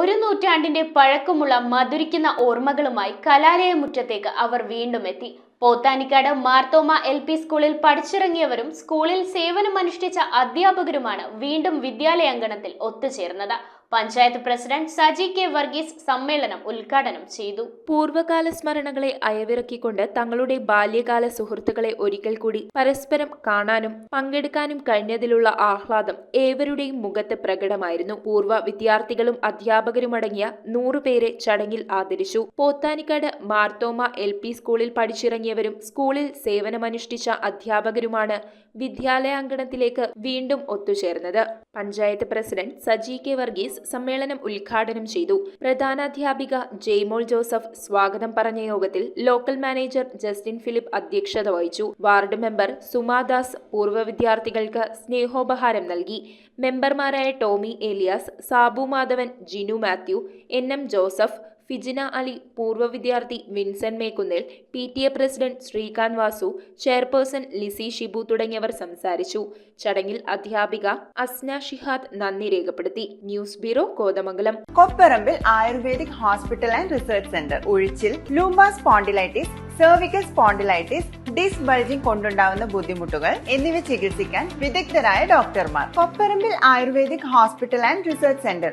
ഒരു നൂറ്റാണ്ടിന്റെ പഴക്കമുള്ള മധുരിക്കുന്ന ഓർമ്മകളുമായി കലാലയമുറ്റത്തേക്ക് അവർ വീണ്ടും എത്തി. പോത്താനിക്കാട് മാർത്തോമ LP സ്കൂളിൽ പഠിച്ചിറങ്ങിയവരും സ്കൂളിൽ സേവനമനുഷ്ഠിച്ച അധ്യാപകരുമാണ് വീണ്ടും വിദ്യാലയാങ്കണത്തിൽ ഒത്തുചേർന്നത്. പഞ്ചായത്ത് പ്രസിഡന്റ് സജി കെ വർഗീസ് സമ്മേളനം ഉദ്ഘാടനം ചെയ്തു. പൂർവ്വകാല സ്മരണകളെ അയവിറക്കിക്കൊണ്ട് തങ്ങളുടെ ബാല്യകാല സുഹൃത്തുക്കളെ ഒരിക്കൽ കൂടി പരസ്പരം കാണാനും പങ്കെടുക്കാനും കഴിഞ്ഞതിലുള്ള ആഹ്ലാദം ഏവരുടെയും മുഖത്ത് പ്രകടമായിരുന്നു. പൂർവ്വ വിദ്യാർത്ഥികളും അധ്യാപകരുമടങ്ങിയ 100 പേരെ ചടങ്ങിൽ ആദരിച്ചു. പോത്താനിക്കാട് മാർത്തോമ LP സ്കൂളിൽ പഠിച്ചിറങ്ങിയവരും സ്കൂളിൽ സേവനമനുഷ്ഠിച്ച അധ്യാപകരുമാണ് വിദ്യാലയാങ്കണത്തിലേക്ക് വീണ്ടും ഒത്തുചേർന്നത്. പഞ്ചായത്ത് പ്രസിഡന്റ് സജി കെ വർഗീസ് സമ്മേളനം ഉദ്ഘാടനം ചെയ്തു. പ്രധാനാധ്യാപിക ജെയ്മോൾ ജോസഫ് സ്വാഗതം പറഞ്ഞ യോഗത്തിൽ ലോക്കൽ മാനേജർ ജസ്റ്റിൻ ഫിലിപ്പ് അധ്യക്ഷത വഹിച്ചു. വാർഡ് മെമ്പർ സുമാദാസ് പൂർവ്വ വിദ്യാർത്ഥികൾക്ക് സ്നേഹോപഹാരം നൽകി. മെമ്പർമാരായ ടോമി ഏലിയാസ്, സാബു മാധവൻ, ജിനു മാത്യു, NM ജോസഫ്, ഫിജിന അലി, പൂർവ്വ വിദ്യാർത്ഥി Vincent Mekkunnil, PTA president Srikanth Vasu, chairperson Lissy Shibu തുടങ്ങിയവർ സംസാരിച്ചു. ചടങ്ങിൽ അധ്യാപിക അസ്ന ഷിഹാദ് നന്ദി രേഖപ്പെടുത്തി. News bureau, Kothamangalam. Kopparambil ayurvedic hospital and research centre. ഉഴിച്ചിൽ, lumbar spondylitis, cervical spondylitis, disc bulging കൊണ്ടുണ്ടാവുന്ന ബുദ്ധിമുട്ടുകൾ എന്നിവ ചികിത്സിക്കാൻ വിദഗ്ധരായ ഡോക്ടർമാർ. Kopparambil ayurvedic hospital and research centre.